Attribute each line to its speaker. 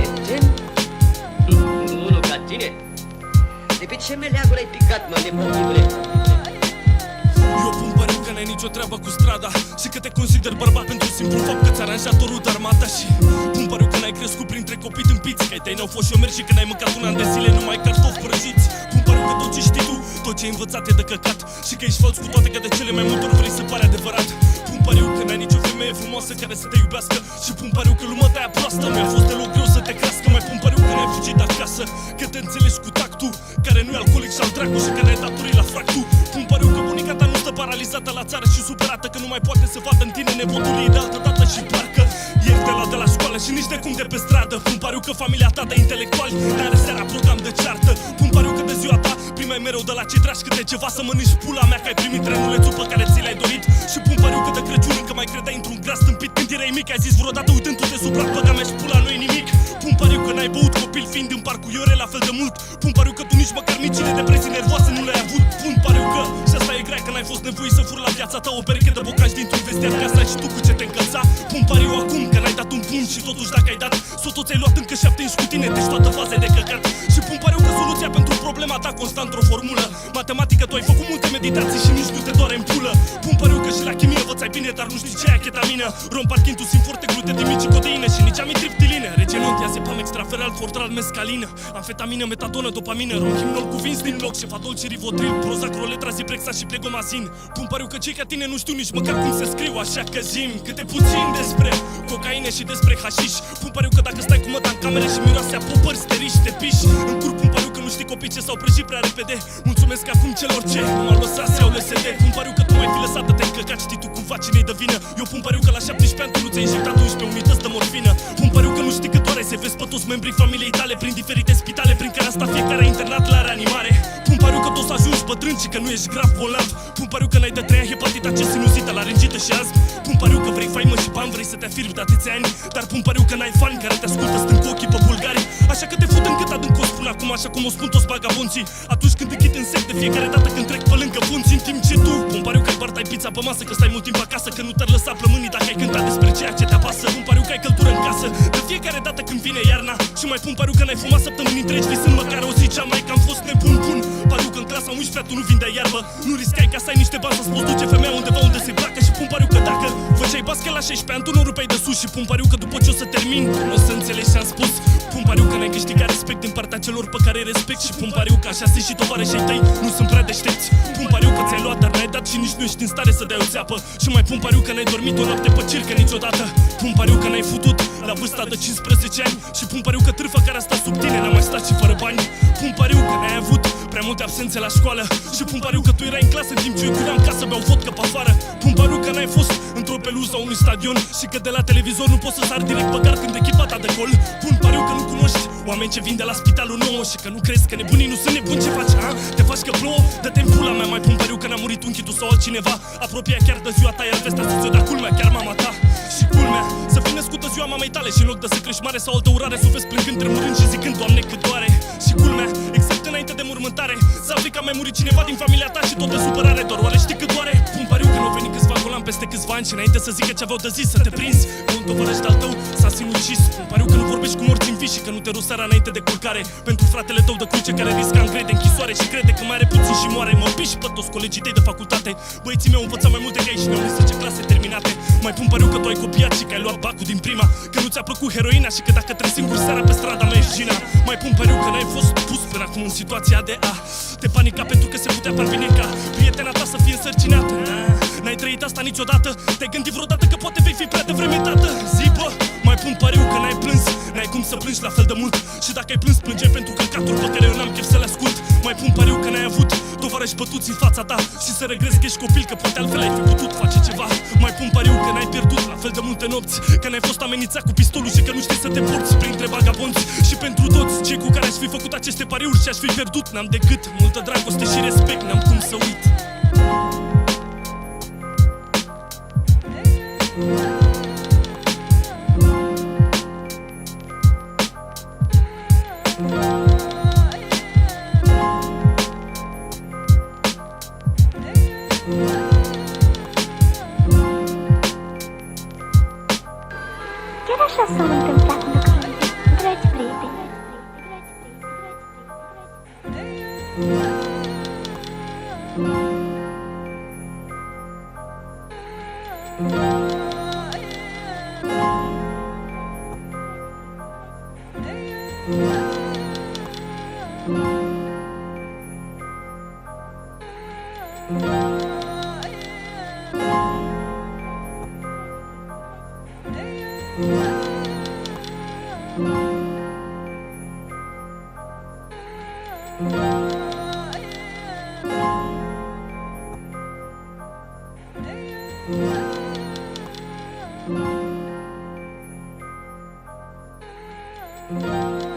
Speaker 1: Epten? Nu, ca tine. De pe ce meleagul ai picat, mă, nepomnitule?
Speaker 2: Eu pun pariu că n-ai nicio treabă cu strada și că te consider bărbat pentru simplu fapt că ți-a aranjat o rudă armata. Și pun pariu că n-ai crescut printre copii tâmpiți, că ai tăi n-au fost șomeri și că n-ai mâncat un an de zile numai cartofi prăjiți. Pun pariu că tot ce știi tu, tot ce ai învățat e de căcat și că ești fals cu toate că de cele mai multe ori vrei să pare adevărat. Pun pariu că n-ai nicio femeie frumoasă care să te iubească și pun pariu că lumea ta proastă mi-a fost deloc greu să te crească. Mai pun pariu că n-ai fugit acasă, că te înțelegi cu tactul, care nu e alcoolic și al dracu și că n-ai datorii la frac tu. Pun pariu că bunica ta nu stă paralizată la țară și supărată că nu mai poate să vadă în tine nepotul ei de altă dată și parcă ești de la școală și nici de cum de pe stradă. Pun pariu că familia ta de intelectuali n-are seara program de ceartă. Pun pariu că de ziua ta primai mereu de la cei dragi câte ceva să mănânci pula mea, că ai primit trenulețul pe care ți l-ai dorit. Și pun pariu că de Crăciun încă mai credeai într-un gras tâmpit când erai mic. Ai zis vreodată uitându-te supra băga mea și pula nu-i nimic. Pun pariu că n-ai băut copil fiind în parc cu Iore la fel de mult. Pun pariu că tu nici măcar micile depresii nervoase nu le-ai avut. Pun pariu că și asta e grea că n-ai fost nevoit să furi la viața ta o pereche de bocași dintr-un vestiar ca să ai și tu cu ce te încălța. Pun pariu acum că n-ai dat un pumn și totuși dacă ai dat s-o toți ai luat încă 7 inși cu tine, deci toată faza e de căcat. Și pun pariu că soluția pentru problema ta constă într-o formulă matematică. Tu ai făcut multe meditații și nici nu te doare în pulă. Pun pariu că și la chimie învățai bine, dar nu știi ce e chetamină. Romparchintul, simforte, glutetimin și codeină și nici amitriptilină. Regenont, diazepam, extraferal, fortral, mescalină, amfetamină, metadonă, dopamină, ronchimnol cu vinți din loc, cefadol și rivotril, prozac, roletra, ziprexa și plegomazin. Pun pariu că cei ca tine nu știu nici măcar cum se scriu, așa că zim câte puțin despre cocaine și despre hașiș. Pun pariu că dacă stai cu măta în camere și miroase a popări, steriși, te piși în cur. Pun pariu că nu știi copii ce s-au prăjit prea repede. Mulțumesc acum celor ce nu m-au lăsat să iau LSD. Pun pariu că tu m-ai fi lăsat de te încăcat, știi tu cumva cine-i de vină. Eu pun pariu că la 17 ani tu nu ți-ai injectat 11 unități de morfină. Pun pariu că nu știi cât doare să vezi pe toți membrii familiei tale prin diferite spitale prin care a stat fiecare internat la reanimare. Pun pariu că tu o să ajungi bătrân și că nu ești grav bolnav. Pun pariu că n-ai de 3 ani hepatita C, sinuzită, laringită și asm. Pun pariu că vrei faimă și bani, vrei să te afirmi de atâția ani. Dar pun pariu că n-ai fani care te ascultă stând cu ochii pe bulgari. Așa că te fut în cât adânc o spun acum, așa cum o spun toți vagabonții atunci când închid în sec de fiecare dată când trec pe lângă punți. În timp ce tu pun pariu că ai bărtai pizza pe masă, că stai mult timp acasă, că nu te-ar lăsa plămânii dacă ai cântat despre ceea ce te apasă. Pun pariu că ai căldură în casă de fiecare dată când vine iarna. Și mai pun pariu că n-ai fumat săptămâni întregi visând măcar o zi cea mai că am fost nebun. Pun pariu că în clasa 11 tu nu vindeai iarbă, nu riscai ca să ai niște bani să-ți poți duce femeia undeva unde se placă. Și pun pariu că dacă făceai basket la 16 ani tu nu rupeai de sus. Și pun pariu că după ce o să termin nu o să înțelegi ce am spus. Pun pariu că n-ai câștigat respect din partea celor pe care îi respect. Și pun pariu că așa și tovarășii tăi nu sunt prea deștepți. Pun pariu că ți-ai luat dar n-ai dat și nici nu ești în stare să dai o țeapă. Și mai pun pariu că n-ai dormit o noapte pe circă niciodată. Pun pariu că n-ai futut la vârsta de 15 ani. Și pun pariu că târfa care a stat sub tine n-a mai stat și fără bani. Pun pariu că n-ai avut prea multe absențe la școală. Și pun pariu că tu erai în clasă în timp ce eu cuream ca să beau vodcă pe afară. Pun pariu că n-ai fost într-o peluză a unui stadion și că de la televizor nu poți să sari direct pe gard când echipa ta de gol. Pun pariu că nu cunoști oameni ce vin de la spitalul nou și că nu crezi că nebunii nu sunt nebuni. Ce faci, ha? Te faci că plouă? Dă-te în pula mea. Mai pun pariu că n-a murit unchiul tu sau altcineva apropia chiar de ziua ta, iar vestea să ți-o dea culmea, chiar mama ta. Și culmea, să fii născută ziua mamei tale și în loc de să crești mare sau altă urare să o vezi plângând, tremurând și zicând Doamne cât doare. Și culmea, exact înainte de mormântare să afli că a mai murit cineva din familia ta și tot de supărare. Doar oare știi cât doare? Pun pariu că n-au venit câțiva golan peste câțiva ani și înainte să zică ce aveau de zis să te prinzi că un tovărăș de-al tău s-a sinucis. Pun pariu că nu vorbești cu morți în vii și că nu te ruși seara înainte de culcare pentru fratele tău de cruce care risca în grei de închisoare și crede că mai are puțin și moare. Mă piși pe toți colegii tăi de facultate, băieții mei au învățat mai multe ca ei și ne-au zis 10 clase terminate. Mai pun pariu că tu ai copiat și că ai luat bacul din prima, că nu ți-a plăcut heroina și că dacă treci singur seara pe strada mea ești gina. Mai pun pariu că n-ai fost pus până acum în situația de a te panica pentru că se putea parveni ca prietena ta să fie însărcinată. N-ai trăit asta niciodată? Te-ai gândit vreodată că poate vei fi prea devreme tată? Zi bă, mai pun pariu că n-ai plâns, n-ai cum să plângi la fel de mult. Și dacă ai plâns, plângeai pentru căcaturi pe care eu n-am chef să le ascult. Mai pun pariu că n-ai avut tovarăși bătuți în fața ta și să regrezi că ești copil, că poate altfel ai fi putut face ceva. Mai pun pariu că n-ai pierdut la fel de multe nopți, că n-ai fost amenințat cu pistolul și că nu știi să te porți printre vagabonți. Și pentru toți cei cu care aș fi făcut aceste pariuri și aș fi pierdut, n-am decât multă dragoste și respect, n-am cum să uit.
Speaker 3: Chiar așa s-au întâmplat lucruri, dragi prieteni.
Speaker 4: Thank you.